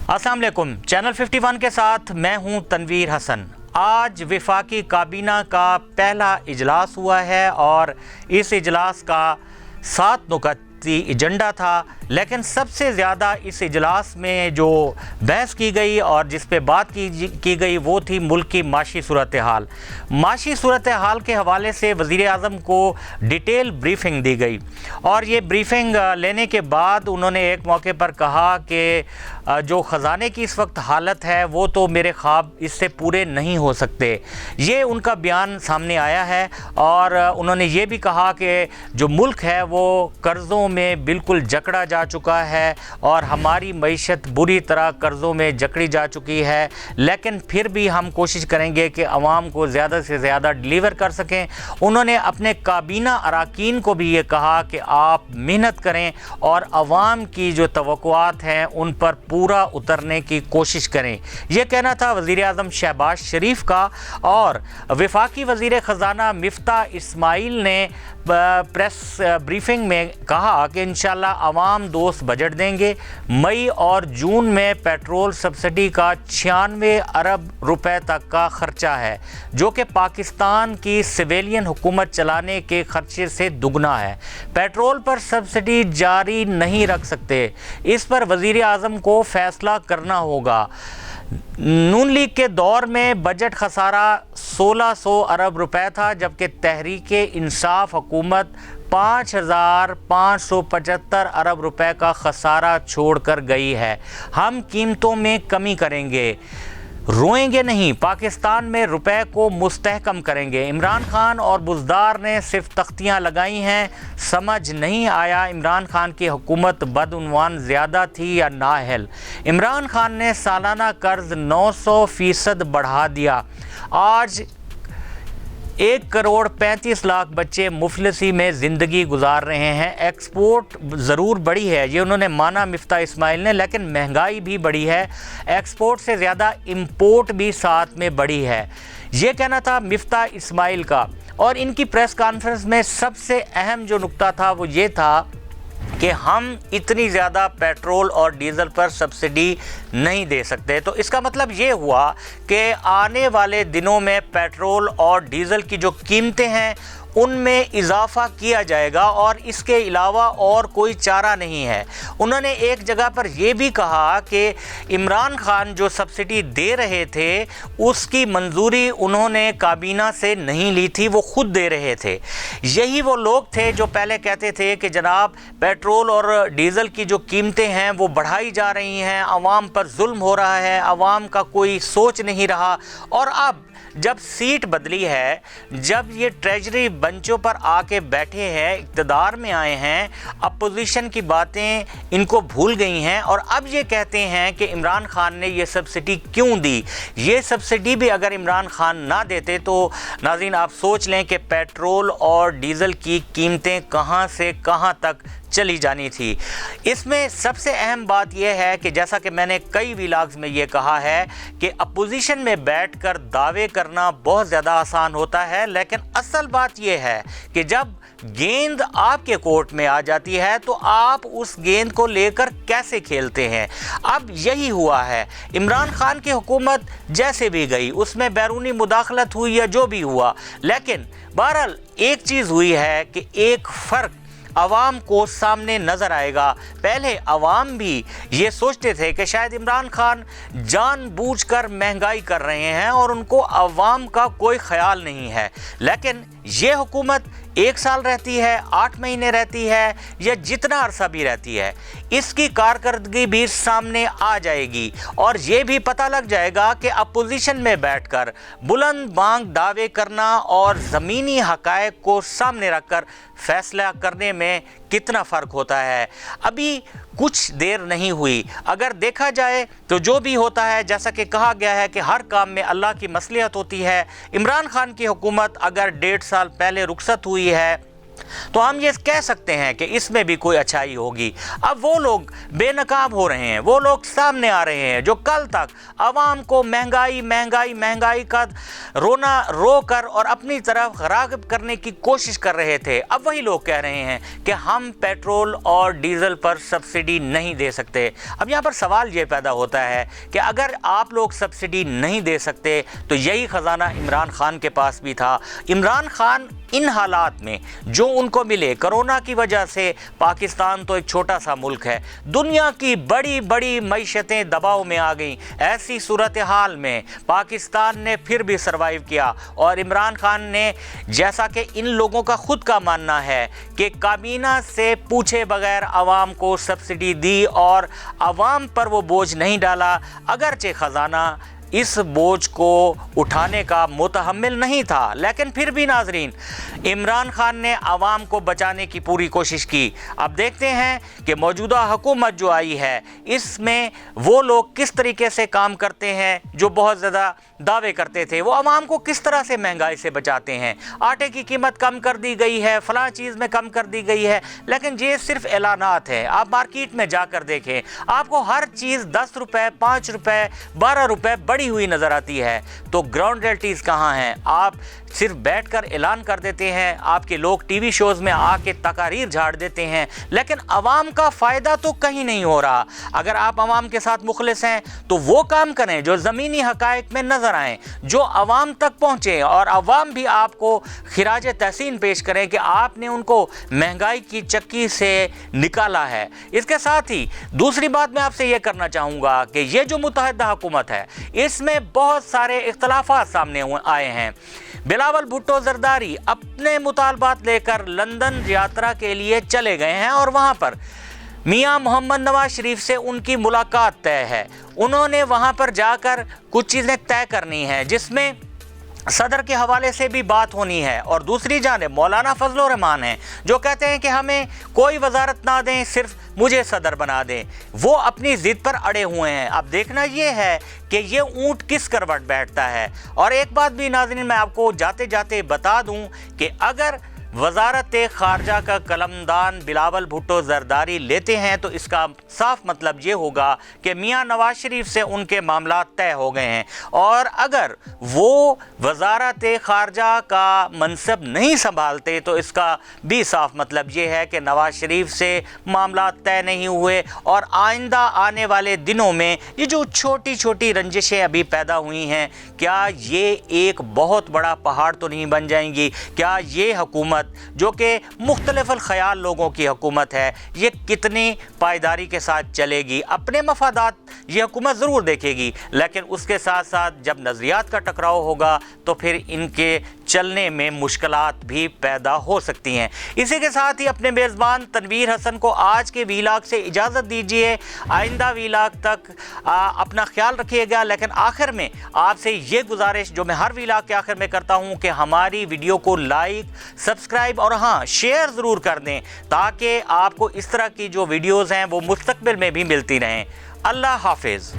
अस्सलाम वालेकुम। चैनल 51 के साथ मैं हूं तनवीर हसन। आज वफाकी काबीना का पहला इजलास हुआ है और इस इजलास का 7 नुकती एजेंडा था, लेकिन सबसे ज़्यादा इस इजलास में जो बहस की गई और जिस पे बात की गई वो थी मुल्क की माशी सूरत हाल। माशी सूरत हाल के हवाले से वज़ीर आज़म को डिटेल ब्रीफिंग दी गई और ये ब्रीफिंग लेने के बाद उन्होंने एक मौके पर कहा कि जो ख़जाने की इस वक्त हालत है वो तो मेरे ख्वाब इससे पूरे नहीं हो सकते। ये उनका बयान सामने आया है और उन्होंने ये भी कहा कि जो मुल्क है वो कर्ज़ों में बिल्कुल जकड़ा जा चुका है और हमारी मईशत बुरी तरह कर्ज़ों में जकड़ी जा चुकी है, लेकिन फिर भी हम कोशिश करेंगे कि आवाम को ज़्यादा से ज़्यादा डिलीवर कर सकें। उन्होंने अपने काबीना अरकान को भी ये कहा कि आप मेहनत करें और आवाम की जो तवक्कुआत हैं उन पर पूरा उतरने की कोशिश करें। यह कहना था वज़ीर आज़म शहबाज शरीफ का। और वफाकी वज़ीर ख़जाना मिफ्ता इस्माइल ने प्रेस ब्रीफिंग में कहा कि इंशाल्लाह आवाम दोस्त बजट देंगे। मई और जून में पेट्रोल सब्सिडी का 96 अरब रुपए तक का ख़र्चा है, जो कि पाकिस्तान की सिविलियन हुकूमत चलाने के ख़र्चे से दुगना है। पेट्रोल पर सब्सिडी जारी नहीं रख सकते, इस पर वज़ीर आज़म को फ़ैसला करना होगा। नून लीग के दौर में बजट खसारा 1600 अरब रुपए था, जबकि तहरीक इंसाफ हुकूमत 5575 अरब रुपए का खसारा छोड़कर गई है। हम कीमतों में कमी करेंगे, रोएंगे नहीं, पाकिस्तान में रुपए को मुस्तहकम करेंगे। इमरान खान और बुज़दार ने सिर्फ तख्तियां लगाई हैं। समझ नहीं आया इमरान खान की हुकूमत बदउनवान ज़्यादा थी या नाअहल। इमरान खान ने सालाना कर्ज़ 900% बढ़ा दिया। आज 1,35,00,000 बच्चे मुफलिसी में ज़िंदगी गुजार रहे हैं। एक्सपोर्ट ज़रूर बढ़ी है, ये उन्होंने माना मिफ्ता इस्माइल ने, लेकिन महंगाई भी बढ़ी है। एक्सपोर्ट से ज़्यादा इंपोर्ट भी साथ में बढ़ी है। ये कहना था मिफ्ता इस्माइल का। और इनकी प्रेस कॉन्फ्रेंस में सबसे अहम जो नुक्ता था वो ये था कि हम इतनी ज़्यादा पेट्रोल और डीज़ल पर सब्सिडी नहीं दे सकते। तो इसका मतलब ये हुआ कि आने वाले दिनों में पेट्रोल और डीज़ल की जो कीमतें हैं उनमें इजाफ़ा किया जाएगा और इसके अलावा और कोई चारा नहीं है। उन्होंने एक जगह पर यह भी कहा कि इमरान खान जो सब्सिडी दे रहे थे उसकी मंजूरी उन्होंने काबीना से नहीं ली थी, वो खुद दे रहे थे। यही वो लोग थे जो पहले कहते थे कि जनाब पेट्रोल और डीज़ल की जो कीमतें हैं वो बढ़ाई जा रही हैं, आवाम पर जुल्म हो रहा है, आवाम का कोई सोच नहीं रहा। और अब जब सीट बदली है, जब ये ट्रेजरी बेंचों पर आके बैठे हैं, इक़्तिदार में आए हैं, अपोजिशन की बातें इनको भूल गई हैं और अब ये कहते हैं कि इमरान खान ने ये सब्सिडी क्यों दी। ये सब्सिडी भी अगर इमरान खान ना देते तो नाज़रीन आप सोच लें कि पेट्रोल और डीज़ल की कीमतें कहाँ से कहाँ तक चली जानी थी। इसमें सबसे अहम बात यह है कि जैसा कि मैंने कई व्लॉग्स में ये कहा है कि अपोजिशन में बैठकर दावे करना बहुत ज़्यादा आसान होता है, लेकिन असल बात यह है कि जब गेंद आपके कोर्ट में आ जाती है तो आप उस गेंद को लेकर कैसे खेलते हैं। अब यही हुआ है। इमरान खान की हुकूमत जैसे भी गई उसमें बैरूनी मुदाखलत हुई या जो भी हुआ, लेकिन बहरहाल एक चीज़ हुई है कि एक फ़र्क अवाम को सामने नज़र आएगा। पहले अवाम भी ये सोचते थे कि शायद इमरान खान जानबूझकर महंगाई कर रहे हैं और उनको अवाम का कोई ख्याल नहीं है, लेकिन ये हुकूमत 1 साल रहती है, 8 महीने रहती है या जितना अरसा भी रहती है, इसकी कारकर्दगी भी सामने आ जाएगी और ये भी पता लग जाएगा कि अपोजिशन में बैठकर बुलंद बांग दावे करना और ज़मीनी हक़ाइक़ को सामने रखकर फैसला करने में कितना फ़र्क होता है। अभी कुछ देर नहीं हुई। अगर देखा जाए तो जो भी होता है, जैसा कि कहा गया है कि हर काम में अल्लाह की मसलिहत होती है। इमरान खान की हुकूमत अगर 1.5 साल पहले रुखसत हुई है तो हम ये कह सकते हैं कि इसमें भी कोई अच्छाई होगी। अब वो लोग बेनकाब हो रहे हैं, वो लोग सामने आ रहे हैं जो कल तक आवाम को महंगाई महंगाई महंगाई का रोना रो कर और अपनी तरफ राग़िब करने की कोशिश कर रहे थे। अब वही लोग कह रहे हैं कि हम पेट्रोल और डीज़ल पर सब्सिडी नहीं दे सकते। अब यहाँ पर सवाल ये पैदा होता है कि अगर आप लोग सब्सिडी नहीं दे सकते तो यही ख़जाना इमरान खान के पास भी था। इमरान खान इन हालात में जो उनको मिले, कोरोना की वजह से पाकिस्तान तो एक छोटा सा मुल्क है, दुनिया की बड़ी बड़ी मईशतें दबाव में आ गईं। ऐसी सूरत हाल में पाकिस्तान ने फिर भी सर्वाइव किया और इमरान खान ने, जैसा कि इन लोगों का खुद का मानना है, कि काबीना से पूछे बगैर आवाम को सब्सिडी दी और आवाम पर वो बोझ नहीं डाला। अगरचे ख़जाना इस बोझ को उठाने का मुतहम्मिल नहीं था, लेकिन फिर भी नाज़रीन, इमरान खान ने आवाम को बचाने की पूरी कोशिश की। अब देखते हैं कि मौजूदा हुकूमत जो आई है इसमें वो लोग किस तरीके से काम करते हैं जो बहुत ज़्यादा दावे करते थे। वो आवाम को किस तरह से महंगाई से बचाते हैं। आटे की कीमत कम कर दी गई है, फ़लाँ चीज़ में कम कर दी गई है, लेकिन ये सिर्फ ऐलानात है। आप मार्केट में जाकर देखें, आपको हर चीज़ 10 रुपये, 5 रुपये, 12 रुपये बढ़ी हुई नज़र आती है। तो ग्राउंड रियल्टीज़ कहाँ हैं? आप सिर्फ बैठकर ऐलान कर देते हैं, आपके लोग टीवी शोज़ में आके तकारीर झाड़ देते हैं, लेकिन आवाम का फ़ायदा तो कहीं नहीं हो रहा। अगर आप आवाम के साथ मुखलिस हैं तो वो काम करें जो ज़मीनी हक़ाइक़ में नज़र आएँ, जो आवाम तक पहुँचें और आवाम भी आपको खिराज तहसीन पेश करें कि आपने उनको महंगाई की चक्की से निकाला है। इसके साथ ही दूसरी बात मैं आपसे ये करना चाहूँगा कि ये जो मुत्तहिदा हुकूमत है इसमें बहुत सारे इख्तलाफात सामने आए हैं। बिलावल भुट्टो ज़रदारी अपने मुतालबात लेकर लंदन यात्रा के लिए चले गए हैं और वहाँ पर मियां मोहम्मद नवाज शरीफ से उनकी मुलाकात तय है। उन्होंने वहाँ पर जाकर कुछ चीज़ें तय करनी हैं, जिसमें सदर के हवाले से भी बात होनी है और दूसरी जानिब मौलाना फजल रहमान हैं जो कहते हैं कि हमें कोई वजारत ना दें, सिर्फ मुझे सदर बना दें। वो अपनी ज़िद पर अड़े हुए हैं। अब देखना ये है कि ये ऊँट किस करवट बैठता है। और एक बात भी नाज़रीन मैं आपको जाते जाते बता दूं कि अगर वजारत ख़ारजा का कलमदान बिलावल भुट्टो ज़रदारी लेते हैं तो इसका साफ मतलब ये होगा कि मियां नवाज शरीफ से उनके मामलात तय हो गए हैं। और अगर वो वजारत ख़ारजा का मनसब नहीं संभालते तो इसका भी साफ मतलब ये है कि नवाज शरीफ से मामलात तय नहीं हुए और आइंदा आने वाले दिनों में ये जो छोटी छोटी रंजिशें अभी पैदा हुई हैं, क्या ये एक बहुत बड़ा पहाड़ तो नहीं बन जाएंगी? क्या ये हुकूमत जो कि मुख्तलिफ ख़याल लोगों की हुकूमत है, ये कितनी पायदारी के साथ चलेगी? अपने मफादात ये हुकूमत ज़रूर देखेगी, लेकिन उसके साथ साथ जब नज़रियात का टकराव होगा तो फिर इनके चलने में मुश्किलात भी पैदा हो सकती हैं। इसी के साथ ही अपने मेज़बान तनवीर हसन को आज के वीलाग से इजाज़त दीजिए। आइंदा वीलाग तक अपना ख्याल रखिएगा। लेकिन आखिर में आपसे ये गुजारिश जो मैं हर वीलाग के आखिर में करता हूँ कि हमारी वीडियो को लाइक, सब्सक्राइब और हाँ शेयर ज़रूर कर दें, ताकि आपको इस तरह की जो वीडियोज़ हैं वो मुस्तक़बिल में भी मिलती रहें। अल्लाह हाफिज़।